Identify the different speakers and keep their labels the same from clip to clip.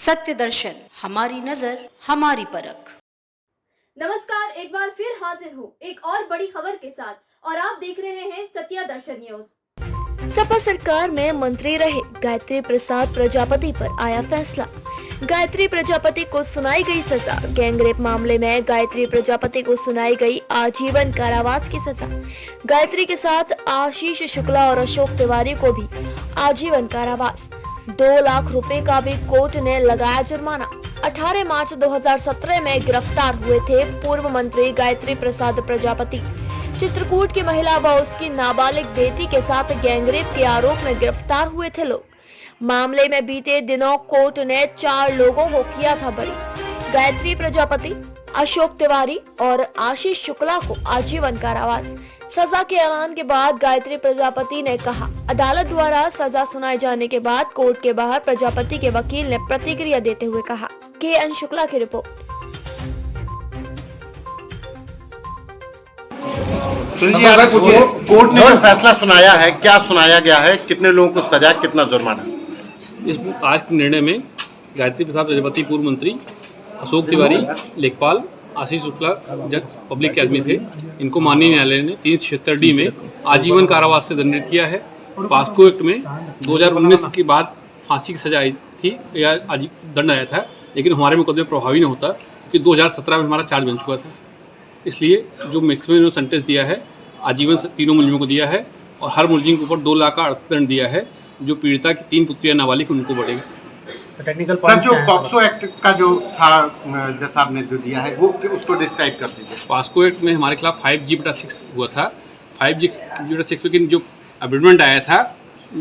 Speaker 1: सत्य दर्शन, हमारी नजर, हमारी परख।
Speaker 2: नमस्कार, एक बार फिर हाजिर हूँ एक और बड़ी खबर के साथ और आप देख रहे हैं सत्य दर्शन न्यूज।
Speaker 3: सपा सरकार में मंत्री रहे गायत्री प्रसाद प्रजापति पर आया फैसला। गायत्री प्रजापति को सुनाई गई सजा। गैंगरेप मामले में गायत्री प्रजापति को सुनाई गई आजीवन कारावास की सजा। गायत्री के साथ आशीष शुक्ला और अशोक तिवारी को भी आजीवन कारावास। 2 लाख रुपए का भी कोर्ट ने लगाया जुर्माना। 18 मार्च 2017 में गिरफ्तार हुए थे पूर्व मंत्री गायत्री प्रसाद प्रजापति। चित्रकूट की महिला व उसकी नाबालिग बेटी के साथ गैंगरेप के आरोप में गिरफ्तार हुए थे लोग। मामले में बीते दिनों कोर्ट ने 4 लोगों को किया था बरी। गायत्री प्रजापति, अशोक तिवारी और आशीष शुक्ला को आजीवन कारावास। सजा के ऐलान के बाद गायत्री प्रजापति ने कहा, अदालत द्वारा सजा सुनाए जाने के बाद कोर्ट के बाहर प्रजापति के वकील ने प्रतिक्रिया देते हुए कहा। के.एन. शुक्ला की रिपोर्ट।
Speaker 4: कोर्ट ने जो फैसला सुनाया है, क्या सुनाया गया है, कितने लोगों को सजा, कितना जुर्माना?
Speaker 5: इस आज के निर्णय में गायत्री प्रसाद प्रजापति पूर्व मंत्री, अशोक तिवारी लेखपाल, आशीष शुक्ला जज पब्लिक के आदमी थे, इनको माननीय न्यायालय ने 376 डी में आजीवन कारावास से दंडित किया है। पास्को एक्ट में 2019 के बाद फांसी की सजा आई थी या दंड आया था, लेकिन हमारे मुकदमे प्रभावी नहीं होता क्योंकि 2017 में हमारा चार्ज बन चुका था। इसलिए जो मैक्सिमम सेंटेंस दिया है आजीवन तीनों मुलजिमों को दिया है और हर मुलजिम के ऊपर 2 लाख का अर्थदंड दिया है। जो पीड़िता की 3 पुत्रियां नाबालिग उनको बढ़ेगा।
Speaker 4: टेक्निकल सर, जो पॉक्सो एक्ट का जो था जज साहब ने जो दिया है वो उसको डिस्क्राइब कर दीजिए।
Speaker 5: पॉक्सो एक्ट में हमारे खिलाफ 5G/6 हुआ था। 5G/6 लेकिन जो अमेंडमेंट आया था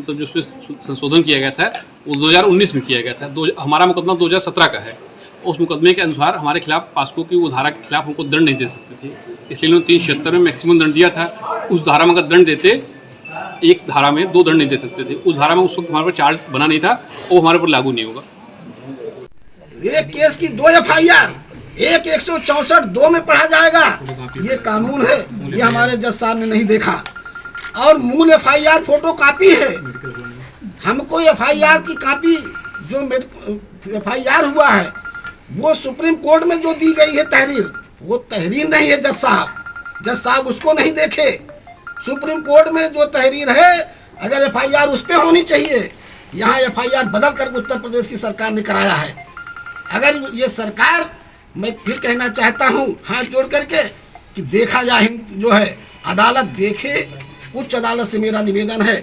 Speaker 5: तो जो उसमें संशोधन किया गया था वो 2019 में किया गया था। हमारा मुकदमा 2017 का है। उस मुकदमे के अनुसार हमारे खिलाफ पॉक्सो की वो धारा के खिलाफ हमको दंड नहीं दे सकते थे, इसलिए उन्होंने 376 में मैक्सिमम दंड दिया था। उस धारा में अगर दंड देते, एक धारा में 2 दंड नहीं दे सकते थे। उस धारा में उस वक्त हमारे पर चार्ज बना नहीं था, वो हमारे पर लागू नहीं होगा।
Speaker 6: एक केस की 2 FIR, एक 164(2) में पढ़ा जाएगा। ये कानून है, ये हमारे जज साहब ने नहीं देखा। और मूल FIR फोटो कापी है। हमको FIR की कापी जो FIR हुआ है वो सुप्रीम कोर्ट में जो दी गई है तहरीर, वो तहरीर नहीं है जज साहब। जज साहब उसको नहीं देखे। सुप्रीम कोर्ट में जो तहरीर है, अगर FIR उस पर होनी चाहिए, यहाँ FIR बदल कर उत्तर प्रदेश की सरकार ने कराया है। अगर ये सरकार, मैं फिर कहना चाहता हूँ हाथ जोड़ करके कि देखा जाए, जो है अदालत देखे। उच्च अदालत से मेरा निवेदन है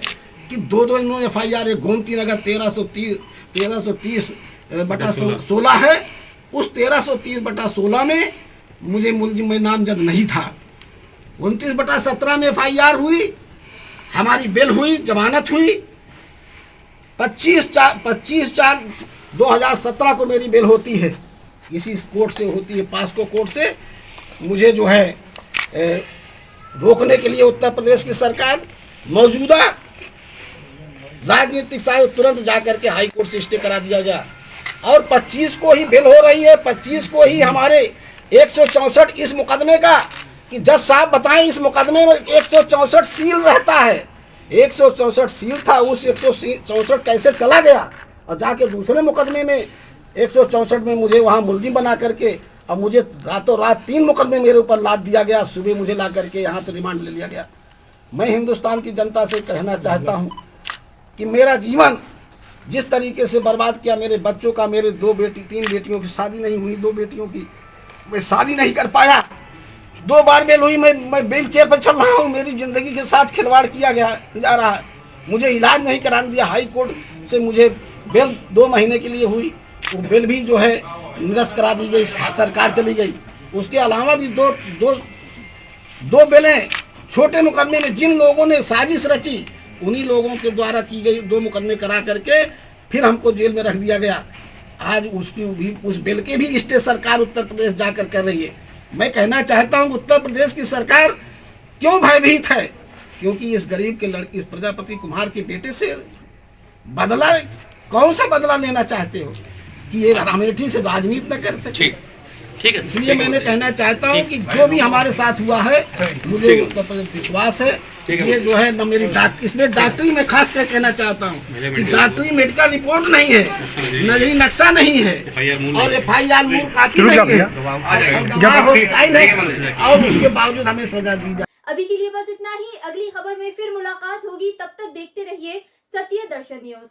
Speaker 6: कि 2 इन्होंने FIR, एक गोमती नगर 1330/16 है, उस 1330/16 में मुझे मुलजिम में नामजद नहीं था। 29/17 में FIR हुई, हमारी बेल हुई, जमानत हुई। 25/4/2017 को मेरी बेल होती है, इसी कोर्ट से होती है, पॉक्सो कोर्ट से। मुझे जो है रोकने के लिए उत्तर प्रदेश की सरकार, मौजूदा राजनीतिक साहब तुरंत जाकर के हाई कोर्ट से स्टे करा दिया गया। और 25 को ही बेल हो रही है, 25 को ही हमारे 164 इस मुकदमे का, कि जज साहब बताएं इस मुकदमे में 164 सील रहता है। 164 सील था, उस 164 कैसे चला गया और जाके दूसरे मुकदमे में 164 में मुझे वहाँ मुलजिम बना करके, और मुझे रातों रात 3 मुकदमे मेरे ऊपर लाद दिया गया। सुबह मुझे ला करके यहाँ पे रिमांड ले लिया गया। मैं हिंदुस्तान की जनता से कहना चाहता हूँ कि मेरा जीवन जिस तरीके से बर्बाद किया, मेरे बच्चों का, मेरे 3 बेटियों की शादी नहीं हुई, 2 बेटियों की मैं शादी नहीं कर पाया, 2 बार बेल हुई, मैं व्हील चेयर पर चल रहा हूँ। मेरी ज़िंदगी के साथ खिलवाड़ किया जा रहा है। मुझे इलाज नहीं कराने दिया। हाई कोर्ट से मुझे बेल 2 महीने के लिए हुई, वो बेल भी जो है निरस्त करा दी गई, सरकार चली गई। उसके अलावा भी दो बेलें छोटे मुकदमे में जिन लोगों ने साजिश रची, उन्हीं लोगों के द्वारा की गई 2 मुकदमे करा करके फिर हमको जेल में रख दिया गया। आज उसकी भी, उस बेल के भी स्टे सरकार उत्तर प्रदेश जाकर कर रही है। मैं कहना चाहता हूँ उत्तर प्रदेश की सरकार क्यों भयभीत है? क्योंकि इस गरीब के लड़के, इस प्रजापति कुमार के बेटे से बदला, कौन सा बदला लेना चाहते हो कि ये अमेठी से राजनीति न कर सके?
Speaker 7: ठीक है।
Speaker 6: इसलिए मैंने कहना चाहता हूँ कि जो भी हमारे साथ हुआ है, मुझे विश्वास है ये जो है न मेरी इसमें डॉक्टरी में खास कर कहना चाहता हूँ कि डॉक्टरी मेडिकल रिपोर्ट नहीं है, नजरी नक्शा नहीं है और FIR मूल काफी नहीं है और उसके बावजूद हमें सजा दी जाए।
Speaker 2: अभी के लिए बस इतना ही। अगली खबर में फिर मुलाकात होगी, तब तक देखते रहिए सत्य दर्शन न्यूज।